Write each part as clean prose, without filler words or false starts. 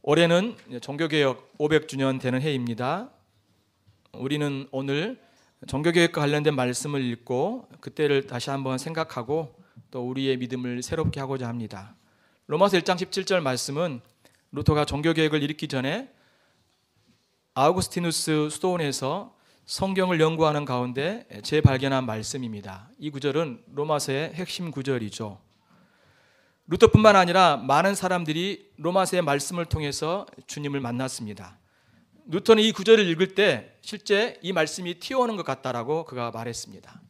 올해는 종교개혁 500주년 되는 해입니다. 우리는 오늘 종교개혁과 관련된 말씀을 읽고 그때를 다시 한번 생각하고 또 우리의 믿음을 새롭게 하고자 합니다. 로마서 1장 17절 말씀은 루터가 종교개혁을 일으키기 전에 아우구스티누스 수도원에서 성경을 연구하는 가운데 재발견한 말씀입니다. 이 구절은 로마서의 핵심 구절이죠. 루터뿐만 아니라 많은 사람들이 로마서의 말씀을 통해서 주님을 만났습니다. 루터는 이 구절을 읽을 때 실제 이 말씀이 튀어오는 것 같다라고 그가 말했습니다.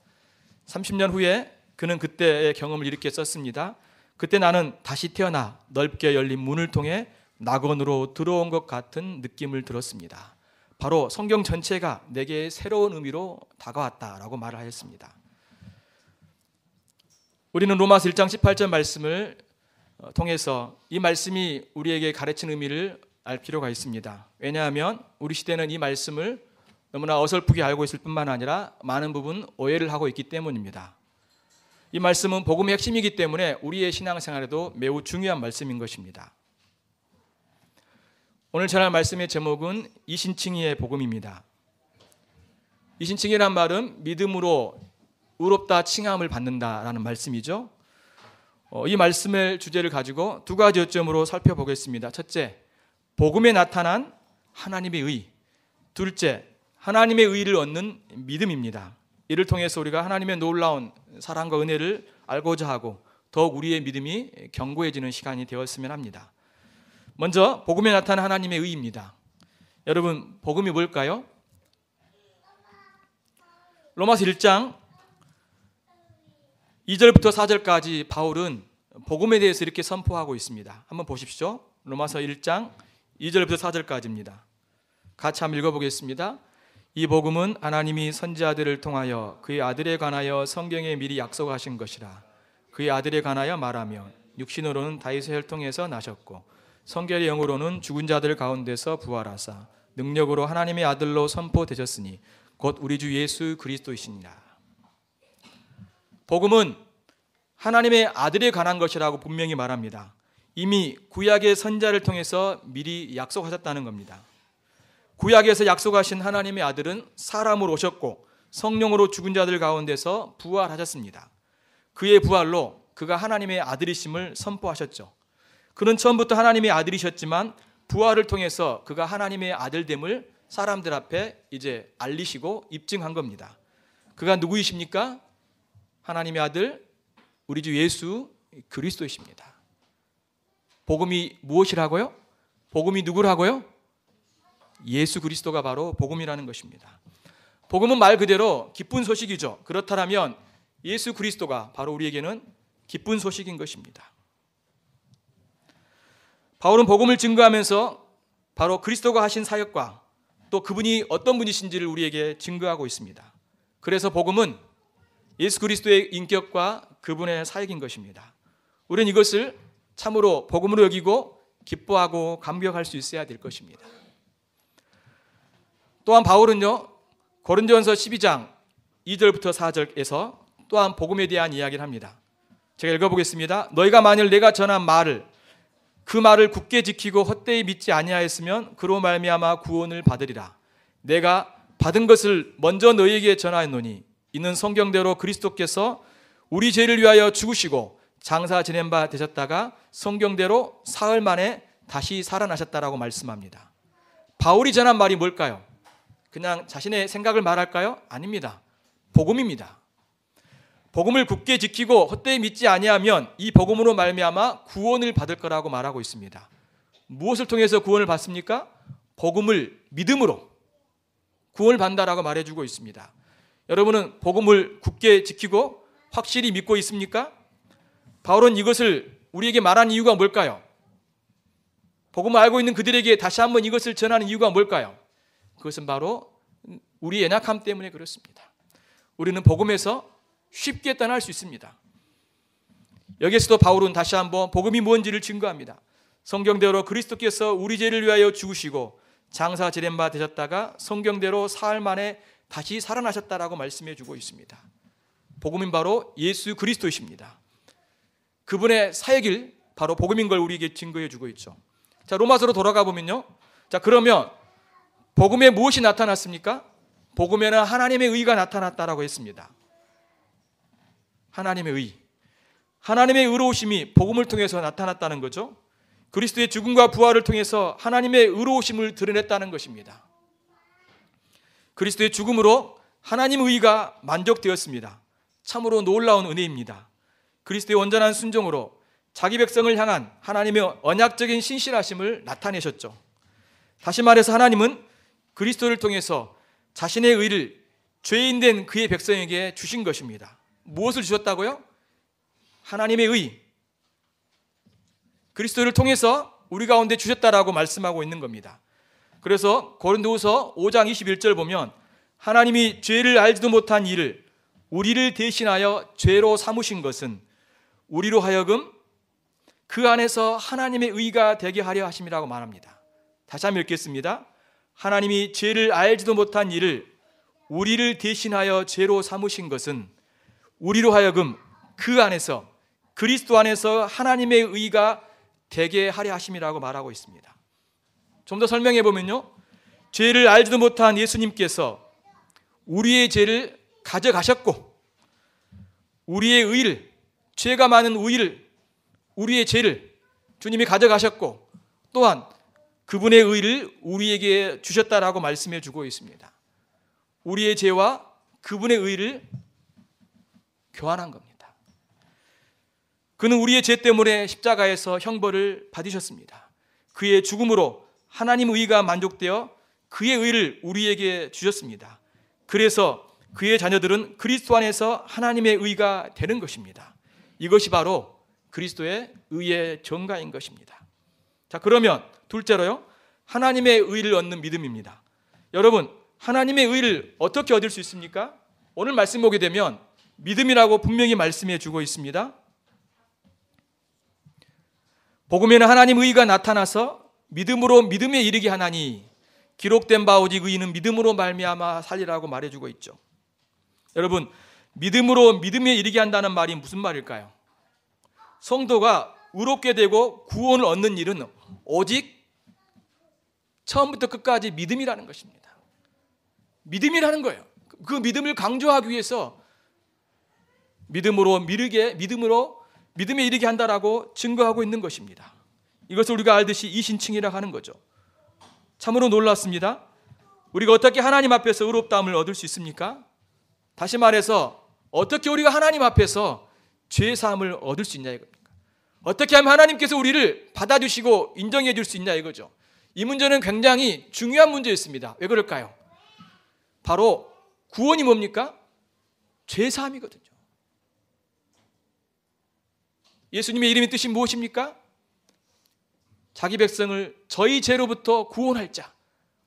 30년 후에 그는 그때의 경험을 이렇게 썼습니다. 그때 나는 다시 태어나 넓게 열린 문을 통해 낙원으로 들어온 것 같은 느낌을 들었습니다. 바로 성경 전체가 내게 새로운 의미로 다가왔다라고 말을 하였습니다. 우리는 로마서 1장 18절 말씀을 통해서 이 말씀이 우리에게 가르치는 의미를 알 필요가 있습니다. 왜냐하면 우리 시대는 이 말씀을 너무나 어설프게 알고 있을 뿐만 아니라 많은 부분 오해를 하고 있기 때문입니다. 이 말씀은 복음의 핵심이기 때문에 우리의 신앙생활에도 매우 중요한 말씀인 것입니다. 오늘 전할 말씀의 제목은 이신칭의의 복음입니다. 이신칭의란 말은 믿음으로 의롭다 칭함을 받는다라는 말씀이죠. 이 말씀의 주제를 가지고 두 가지 요점으로 살펴보겠습니다. 첫째, 복음에 나타난 하나님의 의. 둘째, 하나님의 의를 얻는 믿음입니다. 이를 통해서 우리가 하나님의 놀라운 사랑과 은혜를 알고자 하고 더욱 우리의 믿음이 견고해지는 시간이 되었으면 합니다. 먼저 복음에 나타난 하나님의 의입니다. 여러분, 복음이 뭘까요? 로마서 1장 2절부터 4절까지 바울은 복음에 대해서 이렇게 선포하고 있습니다. 한번 보십시오. 로마서 1장 2절부터 4절까지입니다. 같이 한번 읽어보겠습니다. 이 복음은 하나님이 선지자들을 통하여 그의 아들에 관하여 성경에 미리 약속하신 것이라. 그의 아들에 관하여 말하면 육신으로는 다윗의 혈통에서 나셨고 성결의 영으로는 죽은 자들 가운데서 부활하사 능력으로 하나님의 아들로 선포되셨으니 곧 우리 주 예수 그리스도이시니라. 복음은 하나님의 아들에 관한 것이라고 분명히 말합니다. 이미 구약의 선지자를 통해서 미리 약속하셨다는 겁니다. 구약에서 약속하신 하나님의 아들은 사람으로 오셨고 성령으로 죽은 자들 가운데서 부활하셨습니다. 그의 부활로 그가 하나님의 아들이심을 선포하셨죠. 그는 처음부터 하나님의 아들이셨지만 부활을 통해서 그가 하나님의 아들됨을 사람들 앞에 이제 알리시고 입증한 겁니다. 그가 누구이십니까? 하나님의 아들 우리 주 예수 그리스도이십니다. 복음이 무엇이라고요? 복음이 누구라고요? 예수 그리스도가 바로 복음이라는 것입니다. 복음은 말 그대로 기쁜 소식이죠. 그렇다면 예수 그리스도가 바로 우리에게는 기쁜 소식인 것입니다. 바울은 복음을 증거하면서 바로 그리스도가 하신 사역과 또 그분이 어떤 분이신지를 우리에게 증거하고 있습니다. 그래서 복음은 예수 그리스도의 인격과 그분의 사역인 것입니다. 우리는 이것을 참으로 복음으로 여기고 기뻐하고 감격할 수 있어야 될 것입니다. 또한 바울은요, 고린도전서 12장 2절부터 4절에서 또한 복음에 대한 이야기를 합니다. 제가 읽어보겠습니다. 너희가 만일 내가 전한 말을 그 말을 굳게 지키고 헛되이 믿지 아니하였으면 그로 말미암아 구원을 받으리라. 내가 받은 것을 먼저 너희에게 전하였노니 이는 성경대로 그리스도께서 우리 죄를 위하여 죽으시고 장사 지낸 바 되셨다가 성경대로 사흘 만에 다시 살아나셨다라고 말씀합니다. 바울이 전한 말이 뭘까요? 그냥 자신의 생각을 말할까요? 아닙니다. 복음입니다. 복음을 굳게 지키고 헛되이 믿지 아니하면 이 복음으로 말미암아 구원을 받을 거라고 말하고 있습니다. 무엇을 통해서 구원을 받습니까? 복음을 믿음으로 구원을 받는다라고 말해주고 있습니다. 여러분은 복음을 굳게 지키고 확실히 믿고 있습니까? 바울은 이것을 우리에게 말한 이유가 뭘까요? 복음을 알고 있는 그들에게 다시 한번 이것을 전하는 이유가 뭘까요? 그것은 바로 우리의 연약함 때문에 그렇습니다. 우리는 복음에서 쉽게 떠날 수 있습니다. 여기에서도 바울은 다시 한번 복음이 뭔지를 증거합니다. 성경대로 그리스도께서 우리 죄를 위하여 죽으시고 장사 지낸 바 되셨다가 성경대로 사흘 만에 다시 살아나셨다라고 말씀해 주고 있습니다. 복음은 바로 예수 그리스도이십니다. 그분의 사역일 바로 복음인 걸 우리에게 증거해 주고 있죠. 자, 로마서로 돌아가 보면요. 자, 그러면 복음에 무엇이 나타났습니까? 복음에는 하나님의 의가 나타났다라고 했습니다. 하나님의 의. 하나님의 의로우심이 복음을 통해서 나타났다는 거죠. 그리스도의 죽음과 부활을 통해서 하나님의 의로우심을 드러냈다는 것입니다. 그리스도의 죽음으로 하나님의 의가 만족되었습니다. 참으로 놀라운 은혜입니다. 그리스도의 온전한 순종으로 자기 백성을 향한 하나님의 언약적인 신실하심을 나타내셨죠. 다시 말해서 하나님은 그리스도를 통해서 자신의 의를 죄인된 그의 백성에게 주신 것입니다. 무엇을 주셨다고요? 하나님의 의. 그리스도를 통해서 우리 가운데 주셨다라고 말씀하고 있는 겁니다. 그래서 고린도후서 5장 21절 보면 하나님이 죄를 알지도 못한 이를 우리를 대신하여 죄로 삼으신 것은 우리로 하여금 그 안에서 하나님의 의가 되게 하려 하심이라고 말합니다. 다시 한번 읽겠습니다. 하나님이 죄를 알지도 못한 이를 우리를 대신하여 죄로 삼으신 것은 우리로 하여금 그 안에서 그리스도 안에서 하나님의 의가 되게 하려 하심이라고 말하고 있습니다. 좀 더 설명해 보면요, 죄를 알지도 못한 예수님께서 우리의 죄를 가져가셨고 우리의 의를, 죄가 많은 우리의 죄를 주님이 가져가셨고 또한 그분의 의를 우리에게 주셨다라고 말씀해 주고 있습니다. 우리의 죄와 그분의 의를 교환한 겁니다. 그는 우리의 죄 때문에 십자가에서 형벌을 받으셨습니다. 그의 죽음으로 하나님의 의가 만족되어 그의 의를 우리에게 주셨습니다. 그래서 그의 자녀들은 그리스도 안에서 하나님의 의가 되는 것입니다. 이것이 바로 그리스도의 의의 정가인 것입니다. 자, 그러면 둘째로요, 하나님의 의를 얻는 믿음입니다. 여러분, 하나님의 의를 어떻게 얻을 수 있습니까? 오늘 말씀 보게 되면 믿음이라고 분명히 말씀해 주고 있습니다. 복음에는 하나님의 의가 나타나서 믿음으로 믿음에 이르게 하나니 기록된 바 오직 의인은 믿음으로 말미암아 살리라고 말해주고 있죠. 여러분, 믿음으로 믿음에 이르게 한다는 말이 무슨 말일까요? 성도가 의롭게 되고 구원을 얻는 일은 오직 처음부터 끝까지 믿음이라는 것입니다. 믿음이라는 거예요. 그 믿음을 강조하기 위해서 믿음에 이르게 한다라고 증거하고 있는 것입니다. 이것을 우리가 알듯이 이신칭이라고 하는 거죠. 참으로 놀랐습니다. 우리가 어떻게 하나님 앞에서 의롭다함을 얻을 수 있습니까? 다시 말해서 어떻게 우리가 하나님 앞에서 죄 사함을 얻을 수 있냐 이겁니다. 어떻게 하면 하나님께서 우리를 받아주시고 인정해 줄 수 있냐 이거죠. 이 문제는 굉장히 중요한 문제였습니다. 왜 그럴까요? 바로 구원이 뭡니까? 죄 사함이거든요. 예수님의 이름의 뜻이 무엇입니까? 자기 백성을 저희 죄로부터 구원할 자.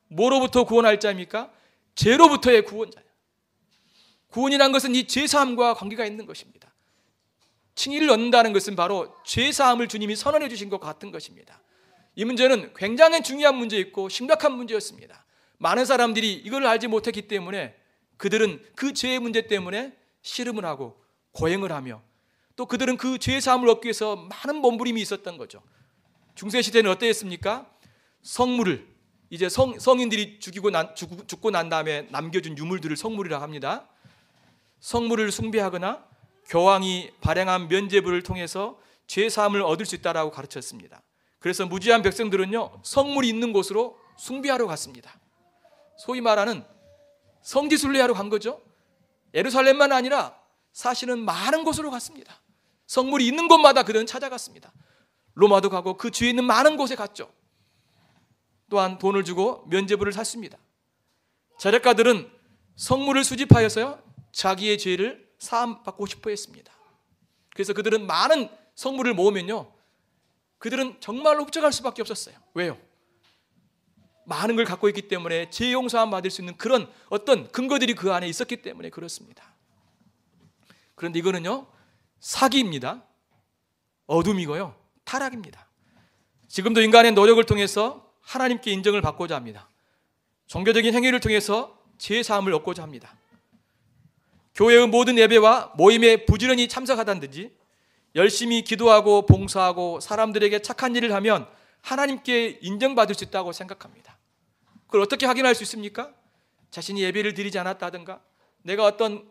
뭐로부터 구원할 자입니까? 죄로부터의 구원자예요. 구원이란 것은 이 죄사함과 관계가 있는 것입니다. 칭의를 얻는다는 것은 바로 죄사함을 주님이 선언해 주신 것 같은 것입니다. 이 문제는 굉장히 중요한 문제였고 심각한 문제였습니다. 많은 사람들이 이걸 알지 못했기 때문에 그들은 그 죄의 문제 때문에 씨름을 하고 고행을 하며 또 그들은 그 죄사함을 얻기 위해서 많은 몸부림이 있었던 거죠. 중세시대는 어땠습니까? 성물을 이제 성인들이 죽고 난 다음에 남겨준 유물들을 성물이라고 합니다. 성물을 숭배하거나 교황이 발행한 면죄부를 통해서 죄사함을 얻을 수 있다라고 가르쳤습니다. 그래서 무지한 백성들은요, 성물이 있는 곳으로 숭배하러 갔습니다. 소위 말하는 성지순례하러 간 거죠. 예루살렘만 아니라 사실은 많은 곳으로 갔습니다. 성물이 있는 곳마다 그들은 찾아갔습니다. 로마도 가고 그 주위에 있는 많은 곳에 갔죠. 또한 돈을 주고 면죄부를 샀습니다. 재력가들은 성물을 수집하여서요, 자기의 죄를 사함받고 싶어 했습니다. 그래서 그들은 많은 성물을 모으면요, 그들은 정말로 흡족할 수밖에 없었어요. 왜요? 많은 걸 갖고 있기 때문에 죄 용서함 받을 수 있는 그런 어떤 근거들이 그 안에 있었기 때문에 그렇습니다. 그런데 이거는요, 사기입니다. 어둠이고요, 타락입니다. 지금도 인간의 노력을 통해서 하나님께 인정을 받고자 합니다. 종교적인 행위를 통해서 죄 사함을 얻고자 합니다. 교회의 모든 예배와 모임에 부지런히 참석하다든지 열심히 기도하고 봉사하고 사람들에게 착한 일을 하면 하나님께 인정받을 수 있다고 생각합니다. 그걸 어떻게 확인할 수 있습니까? 자신이 예배를 드리지 않았다든가, 내가 어떤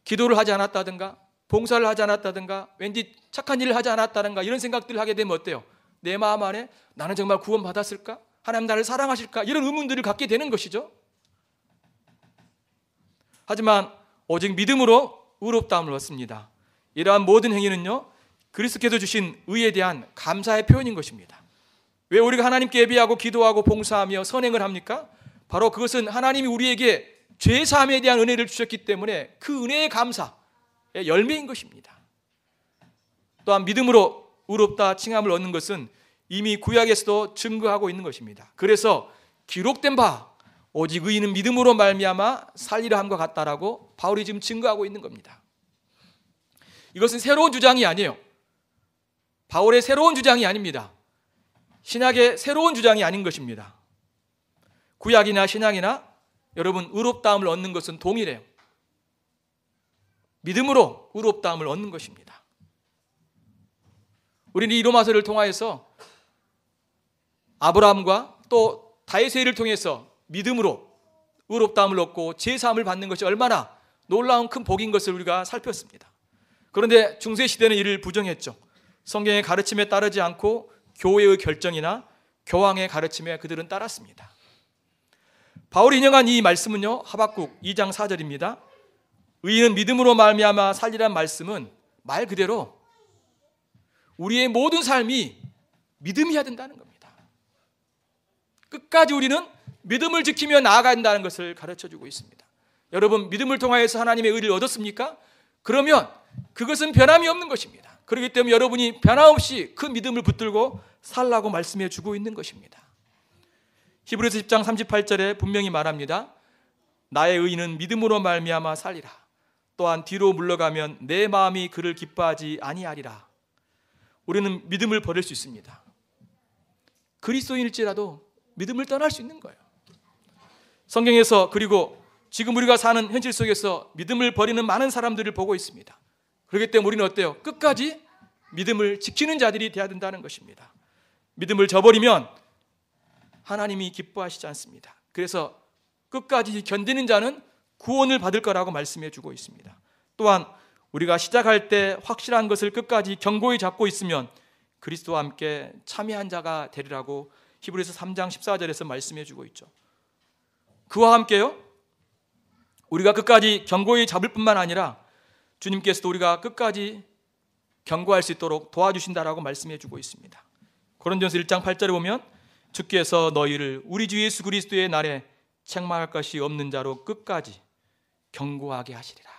기도를 하지 않았다든가, 봉사를 하지 않았다든가, 왠지 착한 일을 하지 않았다든가, 이런 생각들을 하게 되면 어때요? 내 마음 안에 나는 정말 구원받았을까? 하나님 나를 사랑하실까? 이런 의문들을 갖게 되는 것이죠. 하지만 오직 믿음으로 의롭다함을 얻습니다. 이러한 모든 행위는요, 그리스도께서 주신 의에 대한 감사의 표현인 것입니다. 왜 우리가 하나님께 예배하고 기도하고 봉사하며 선행을 합니까? 바로 그것은 하나님이 우리에게 죄사함에 대한 은혜를 주셨기 때문에 그 은혜의 감사의 열매인 것입니다. 또한 믿음으로 의롭다 칭함을 얻는 것은 이미 구약에서도 증거하고 있는 것입니다. 그래서 기록된 바 오직 의인은 믿음으로 말미암아 살리라 함과 같다라고 바울이 지금 증거하고 있는 겁니다. 이것은 새로운 주장이 아니에요. 바울의 새로운 주장이 아닙니다. 신약의 새로운 주장이 아닌 것입니다. 구약이나 신약이나 여러분 의롭다함을 얻는 것은 동일해요. 믿음으로 의롭다함을 얻는 것입니다. 우리는 이 로마서를 통하여서 아브라함과 또 다윗의 일을 통해서 믿음으로 의롭다함을 얻고 제사함을 받는 것이 얼마나 놀라운 큰 복인 것을 우리가 살폈습니다. 그런데 중세시대는 이를 부정했죠. 성경의 가르침에 따르지 않고 교회의 결정이나 교황의 가르침에 그들은 따랐습니다. 바울이 인용한 이 말씀은요, 하박국 2장 4절입니다. 의인은 믿음으로 말미암아 살리란 말씀은 말 그대로 우리의 모든 삶이 믿음이어야 된다는 겁니다. 끝까지 우리는 믿음을 지키며 나아가야 한다는 것을 가르쳐주고 있습니다. 여러분, 믿음을 통하여서 하나님의 의를 얻었습니까? 그러면 그것은 변함이 없는 것입니다. 그렇기 때문에 여러분이 변함없이 그 믿음을 붙들고 살라고 말씀해 주고 있는 것입니다. 히브리서 10장 38절에 분명히 말합니다. 나의 의인은 믿음으로 말미암아 살리라. 또한 뒤로 물러가면 내 마음이 그를 기뻐하지 아니하리라. 우리는 믿음을 버릴 수 있습니다. 그리스도인일지라도 믿음을 떠날 수 있는 거예요. 성경에서 그리고 지금 우리가 사는 현실 속에서 믿음을 버리는 많은 사람들을 보고 있습니다. 그렇기 때문에 우리는 어때요? 끝까지 믿음을 지키는 자들이 되어야 된다는 것입니다. 믿음을 저버리면 하나님이 기뻐하시지 않습니다. 그래서 끝까지 견디는 자는 구원을 받을 거라고 말씀해 주고 있습니다. 또한 우리가 시작할 때 확실한 것을 끝까지 견고히 잡고 있으면 그리스도와 함께 참여한 자가 되리라고 히브리서 3장 14절에서 말씀해 주고 있죠. 그와 함께요, 우리가 끝까지 견고히 잡을 뿐만 아니라 주님께서도 우리가 끝까지 견고할 수 있도록 도와주신다라고 말씀해 주고 있습니다. 고린도전서 1장 8절에 보면 주께서 너희를 우리 주 예수 그리스도의 날에 책망할 것이 없는 자로 끝까지 견고하게 하시리라.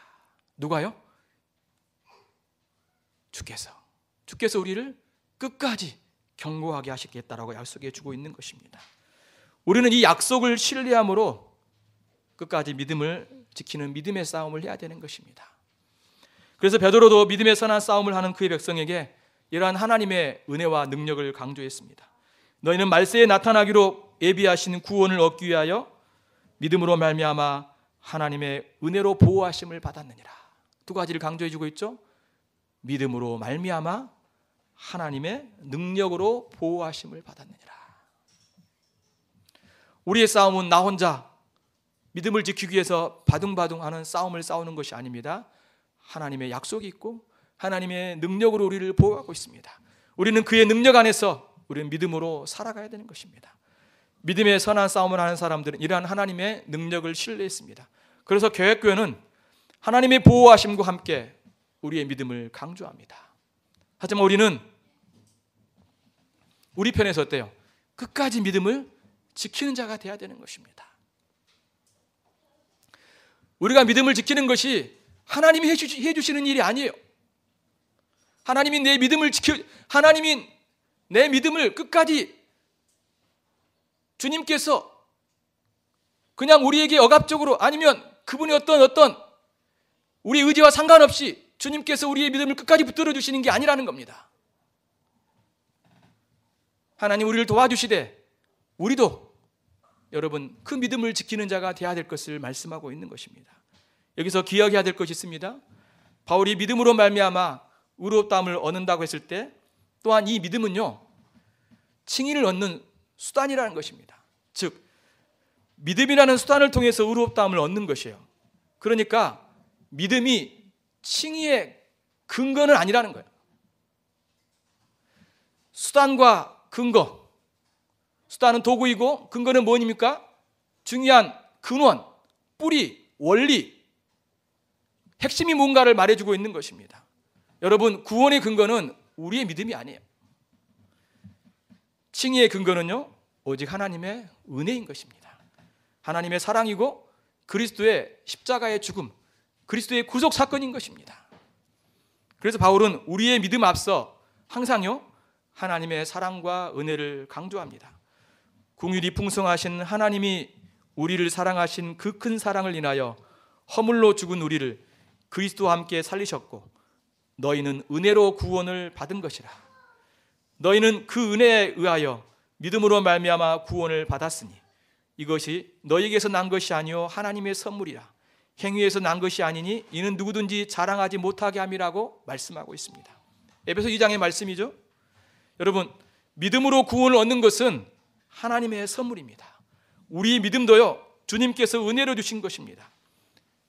누가요? 주께서 우리를 끝까지 견고하게 하시겠다라고 약속해 주고 있는 것입니다. 우리는 이 약속을 신뢰함으로 끝까지 믿음을 지키는 믿음의 싸움을 해야 되는 것입니다. 그래서 베드로도 믿음의 선한 싸움을 하는 그의 백성에게 이러한 하나님의 은혜와 능력을 강조했습니다. 너희는 말세에 나타나기로 예비하신 구원을 얻기 위하여 믿음으로 말미암아 하나님의 은혜로 보호하심을 받았느니라. 두 가지를 강조해 주고 있죠. 믿음으로 말미암아 하나님의 능력으로 보호하심을 받았느니라. 우리의 싸움은 나 혼자 믿음을 지키기 위해서 바둥바둥하는 싸움을 싸우는 것이 아닙니다. 하나님의 약속이 있고 하나님의 능력으로 우리를 보호하고 있습니다. 우리는 그의 능력 안에서 우리는 믿음으로 살아가야 되는 것입니다. 믿음의 선한 싸움을 하는 사람들은 이러한 하나님의 능력을 신뢰했습니다. 그래서 교회는 하나님의 보호하심과 함께 우리의 믿음을 강조합니다. 하지만 우리는 우리 편에서 어때요? 끝까지 믿음을 지키는 자가 되어야 되는 것입니다. 우리가 믿음을 지키는 것이 하나님이 해주시는 일이 아니에요. 하나님이 내 믿음을 끝까지 주님께서 그냥 우리에게 억압적으로 아니면 그분이 어떤 우리 의지와 상관없이 주님께서 우리의 믿음을 끝까지 붙들어 주시는 게 아니라는 겁니다. 하나님 우리를 도와주시되 우리도 여러분 그 믿음을 지키는 자가 되어야 될 것을 말씀하고 있는 것입니다. 여기서 기억해야 될 것이 있습니다. 바울이 믿음으로 말미암아 의롭다함을 얻는다고 했을 때 또한 이 믿음은요, 칭의를 얻는 수단이라는 것입니다. 즉, 믿음이라는 수단을 통해서 의롭다함을 얻는 것이에요. 그러니까 믿음이 칭의의 근거는 아니라는 거예요. 수단과 근거, 수단은 도구이고 근거는 뭐입니까? 중요한 근원, 뿌리, 원리, 핵심이 뭔가를 말해주고 있는 것입니다. 여러분, 구원의 근거는 우리의 믿음이 아니에요. 칭의의 근거는요, 오직 하나님의 은혜인 것입니다. 하나님의 사랑이고 그리스도의 십자가의 죽음, 그리스도의 구속 사건인 것입니다. 그래서 바울은 우리의 믿음 앞서 항상요, 하나님의 사랑과 은혜를 강조합니다. 긍휼이 풍성하신 하나님이 우리를 사랑하신 그 큰 사랑을 인하여 허물로 죽은 우리를 그리스도와 함께 살리셨고 너희는 은혜로 구원을 받은 것이라. 너희는 그 은혜에 의하여 믿음으로 말미암아 구원을 받았으니 이것이 너희에게서 난 것이 아니요 하나님의 선물이라. 행위에서 난 것이 아니니 이는 누구든지 자랑하지 못하게 함이라고 말씀하고 있습니다. 에베소 2장의 말씀이죠. 여러분, 믿음으로 구원을 얻는 것은 하나님의 선물입니다. 우리 믿음도요, 주님께서 은혜로 주신 것입니다.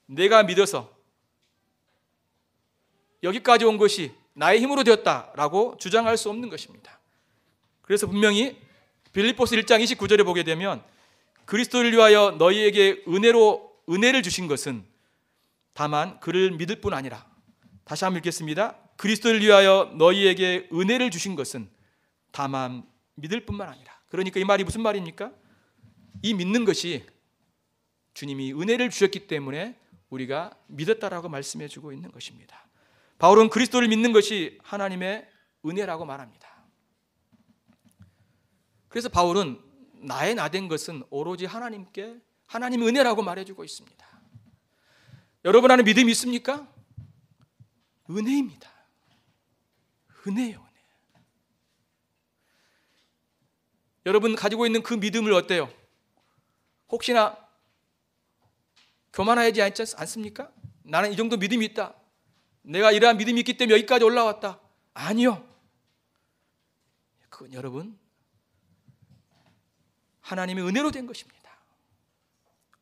내가 믿어서 여기까지 온 것이 나의 힘으로 되었다라고 주장할 수 없는 것입니다. 그래서 분명히 빌립보서 1장 29절에 보게 되면 그리스도를 위하여 너희에게 은혜를 주신 것은 다만 그를 믿을 뿐 아니라, 다시 한번 읽겠습니다. 그리스도를 위하여 너희에게 은혜를 주신 것은 다만 믿을 뿐만 아니라. 그러니까 이 말이 무슨 말입니까? 이 믿는 것이 주님이 은혜를 주셨기 때문에 우리가 믿었다라고 말씀해 주고 있는 것입니다. 바울은 그리스도를 믿는 것이 하나님의 은혜라고 말합니다. 그래서 바울은 나의 나된 것은 오로지 하나님의 은혜라고 말해주고 있습니다. 여러분 안에 믿음이 있습니까? 은혜입니다. 은혜예요, 은혜. 여러분 가지고 있는 그 믿음을 어때요? 혹시나 교만하지 않습니까? 나는 이 정도 믿음이 있다. 내가 이러한 믿음이 있기 때문에 여기까지 올라왔다. 아니요. 그건 여러분 하나님의 은혜로 된 것입니다.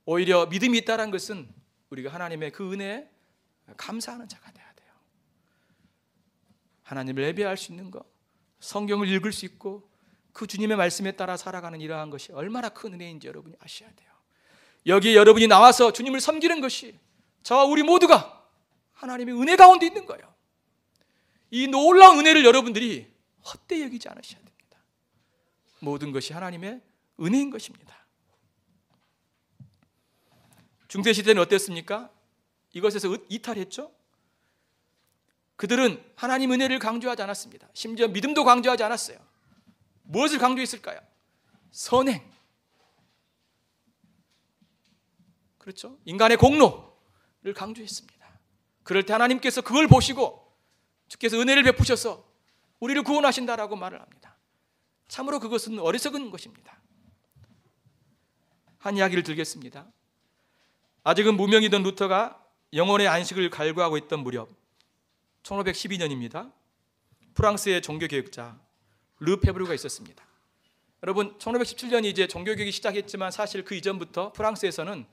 오히려 믿음이 있다는 것은 우리가 하나님의 그 은혜에 감사하는 자가 되어야 돼요. 하나님을 예배할 수 있는 것, 성경을 읽을 수 있고 그 주님의 말씀에 따라 살아가는 이러한 것이 얼마나 큰 은혜인지 여러분이 아셔야 돼요. 여기에 여러분이 나와서 주님을 섬기는 것이 저와 우리 모두가 하나님의 은혜 가운데 있는 거예요. 이 놀라운 은혜를 여러분들이 헛되이 여기지 않으셔야 됩니다. 모든 것이 하나님의 은혜인 것입니다. 중세시대는 어땠습니까? 이것에서 이탈했죠? 그들은 하나님 은혜를 강조하지 않았습니다. 심지어 믿음도 강조하지 않았어요. 무엇을 강조했을까요? 선행. 그렇죠? 인간의 공로를 강조했습니다. 그럴 때 하나님께서 그걸 보시고 주께서 은혜를 베푸셔서 우리를 구원하신다라고 말을 합니다. 참으로 그것은 어리석은 것입니다. 한 이야기를 들겠습니다. 아직은 무명이던 루터가 영혼의 안식을 갈구하고 있던 무렵 1512년입니다. 프랑스의 종교개혁자 르페브르가 있었습니다. 여러분 1517년이 이제 종교개혁이 시작했지만 사실 그 이전부터 프랑스에서는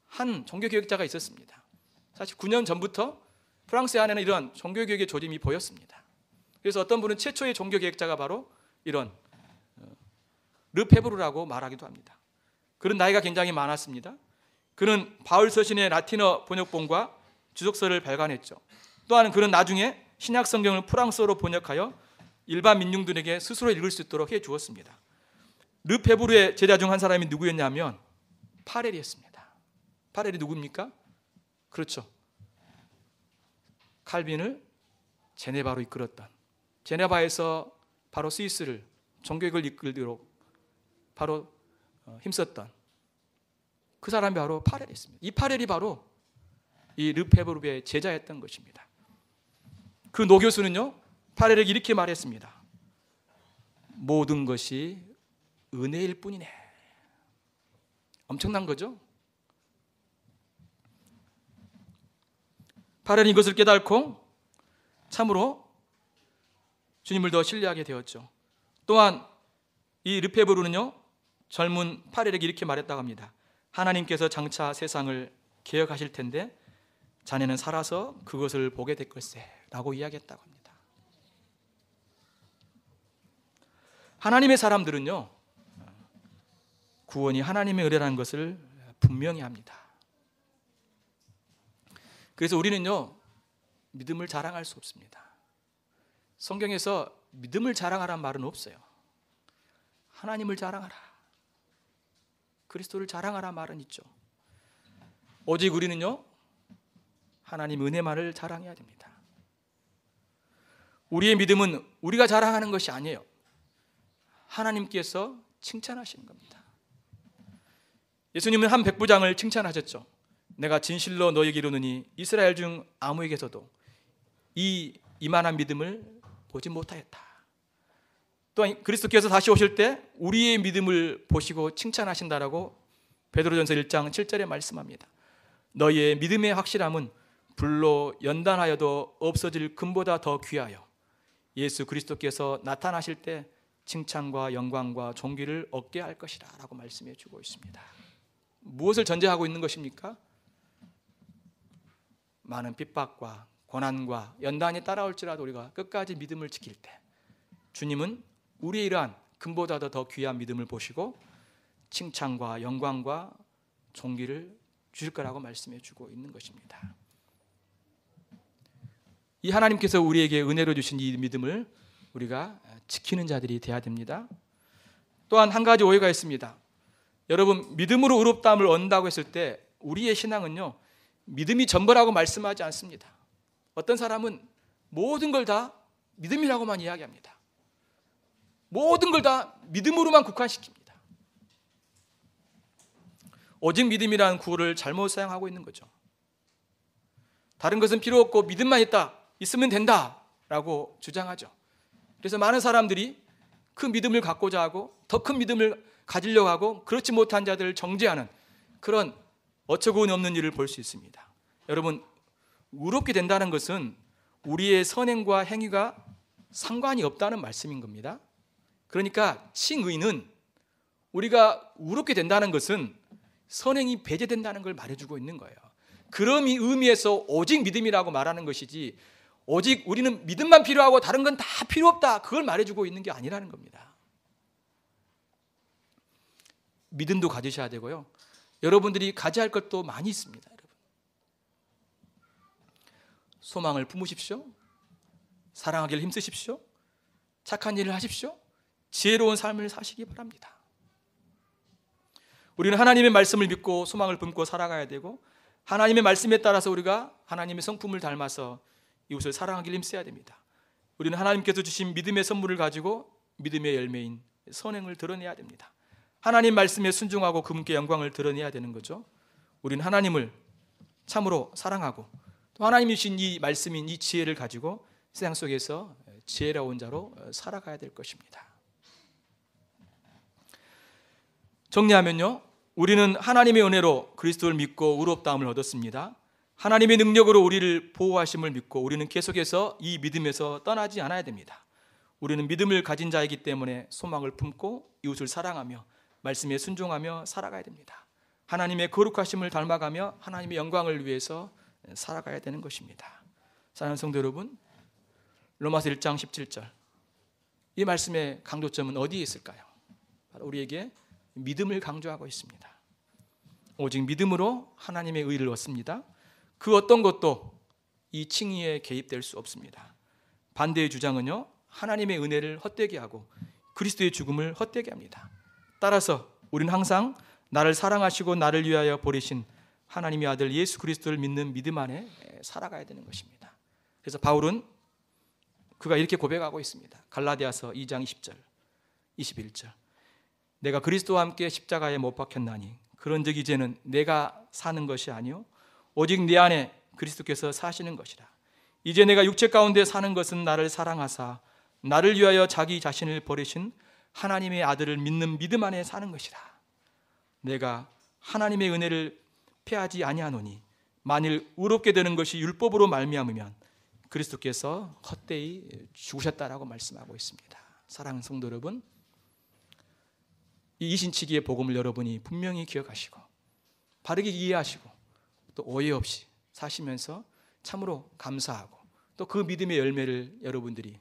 한 종교개혁자가 있었습니다. 사실 9년 전부터 프랑스 안에는 이런 종교개혁의 조짐이 보였습니다. 그래서 어떤 분은 최초의 종교개혁자가 바로 이런 르페브르라고 말하기도 합니다. 그런 나이가 굉장히 많았습니다. 그는 바울 서신의 라틴어 번역본과 주석서를 발간했죠. 또한 그는 나중에 신약 성경을 프랑스어로 번역하여 일반 민중들에게 스스로 읽을 수 있도록 해 주었습니다. 르페브르의 제자 중 한 사람이 누구였냐면 파렐이었습니다. 파렐이 누굽니까? 그렇죠. 칼빈을 제네바로 이끌었던, 제네바에서 바로 스위스를 종교개혁을 이끌도록 바로 힘썼던 그 사람이 바로 파렐이었습니다. 이 파렐이 바로 이 르페브르의 제자였던 것입니다. 그 노교수는요, 파렐에게 이렇게 말했습니다. 모든 것이 은혜일 뿐이네. 엄청난 거죠? 파렐은 이것을 깨닫고 참으로 주님을 더 신뢰하게 되었죠. 또한 이 르페브르는요, 젊은 파렐에게 이렇게 말했다고 합니다. 하나님께서 장차 세상을 개혁하실 텐데 자네는 살아서 그것을 보게 될 걸세 라고 이야기했다고 합니다. 하나님의 사람들은요, 구원이 하나님의 은혜라는 것을 분명히 합니다. 그래서 우리는요, 믿음을 자랑할 수 없습니다. 성경에서 믿음을 자랑하라는 말은 없어요. 하나님을 자랑하라, 그리스도를 자랑하라 말은 있죠. 오직 우리는요, 하나님 은혜만을 자랑해야 됩니다. 우리의 믿음은 우리가 자랑하는 것이 아니에요. 하나님께서 칭찬하시는 겁니다. 예수님은 한 백부장을 칭찬하셨죠. 내가 진실로 너에게 이르노니 이스라엘 중 아무에게서도 이만한 믿음을 보지 못하였다. 또한 그리스도께서 다시 오실 때 우리의 믿음을 보시고 칭찬하신다라고 베드로전서 1장 7절에 말씀합니다. 너희의 믿음의 확실함은 불로 연단하여도 없어질 금보다 더 귀하여 예수 그리스도께서 나타나실 때 칭찬과 영광과 존귀를 얻게 할 것이라 라고 말씀해 주고 있습니다. 무엇을 전제하고 있는 것입니까? 많은 핍박과 고난과 연단이 따라올지라도 우리가 끝까지 믿음을 지킬 때 주님은 우리의 이러한 금보다도 더 귀한 믿음을 보시고 칭찬과 영광과 존귀를 주실 거라고 말씀해 주고 있는 것입니다. 이 하나님께서 우리에게 은혜로 주신 이 믿음을 우리가 지키는 자들이 되어야 됩니다. 또한 한 가지 오해가 있습니다. 여러분, 믿음으로 의롭다함을 얻는다고 했을 때 우리의 신앙은요, 믿음이 전부라고 말씀하지 않습니다. 어떤 사람은 모든 걸 다 믿음이라고만 이야기합니다. 모든 걸 다 믿음으로만 국한시킵니다. 오직 믿음이라는 구호를 잘못 사용하고 있는 거죠. 다른 것은 필요 없고 믿음만 있으면 된다라고 주장하죠. 그래서 많은 사람들이 그 믿음을 갖고자 하고 더 큰 믿음을 가지려고 하고 그렇지 못한 자들을 정죄하는 그런 어처구니 없는 일을 볼 수 있습니다. 여러분, 의롭게 된다는 것은 우리의 선행과 행위가 상관이 없다는 말씀인 겁니다. 그러니까 칭의는 우리가 의롭게 된다는 것은 선행이 배제된다는 걸 말해주고 있는 거예요. 그런 의미에서 오직 믿음이라고 말하는 것이지 오직 우리는 믿음만 필요하고 다른 건 다 필요 없다 그걸 말해주고 있는 게 아니라는 겁니다. 믿음도 가지셔야 되고요, 여러분들이 가져야 할 것도 많이 있습니다. 여러분, 소망을 품으십시오. 사랑하기를 힘쓰십시오. 착한 일을 하십시오. 지혜로운 삶을 사시기 바랍니다. 우리는 하나님의 말씀을 믿고 소망을 품고 살아가야 되고 하나님의 말씀에 따라서 우리가 하나님의 성품을 닮아서 이웃을 사랑하기를 힘써야 됩니다. 우리는 하나님께서 주신 믿음의 선물을 가지고 믿음의 열매인 선행을 드러내야 됩니다. 하나님 말씀에 순종하고 그분께 영광을 드러내야 되는 거죠. 우리는 하나님을 참으로 사랑하고 또 하나님이 주신 이 말씀인 이 지혜를 가지고 세상 속에서 지혜로운 자로 살아가야 될 것입니다. 정리하면요, 우리는 하나님의 은혜로 그리스도를 믿고 의롭다함을 얻었습니다. 하나님의 능력으로 우리를 보호하심을 믿고 우리는 계속해서 이 믿음에서 떠나지 않아야 됩니다. 우리는 믿음을 가진 자이기 때문에 소망을 품고 이웃을 사랑하며 말씀에 순종하며 살아가야 됩니다. 하나님의 거룩하심을 닮아가며 하나님의 영광을 위해서 살아가야 되는 것입니다. 사랑하는 성도 여러분, 로마서 1장 17절 이 말씀의 강조점은 어디에 있을까요? 바로 우리에게 믿음을 강조하고 있습니다. 오직 믿음으로 하나님의 의를 얻습니다. 그 어떤 것도 이 칭의에 개입될 수 없습니다. 반대의 주장은요, 하나님의 은혜를 헛되게 하고 그리스도의 죽음을 헛되게 합니다. 따라서 우리는 항상 나를 사랑하시고 나를 위하여 보내신 하나님의 아들 예수 그리스도를 믿는 믿음 안에 살아가야 되는 것입니다. 그래서 바울은 그가 이렇게 고백하고 있습니다. 갈라디아서 2장 20절 21절 내가 그리스도와 함께 십자가에 못 박혔나니 그런즉 이제는 내가 사는 것이 아니요 오직 내 안에 그리스도께서 사시는 것이라. 이제 내가 육체 가운데 사는 것은 나를 사랑하사 나를 위하여 자기 자신을 버리신 하나님의 아들을 믿는 믿음 안에 사는 것이라. 내가 하나님의 은혜를 패하지 아니하노니 만일 의롭게 되는 것이 율법으로 말미암으면 그리스도께서 헛되이 죽으셨다라고 말씀하고 있습니다. 사랑하는 성도 여러분, 이 이신치기의 복음을 여러분이 분명히 기억하시고 바르게 이해하시고 또 오해 없이 사시면서 참으로 감사하고 또 그 믿음의 열매를 여러분들이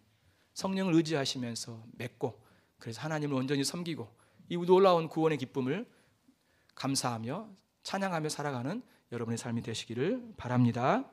성령을 의지하시면서 맺고 그래서 하나님을 온전히 섬기고 이 놀라운 구원의 기쁨을 감사하며 찬양하며 살아가는 여러분의 삶이 되시기를 바랍니다.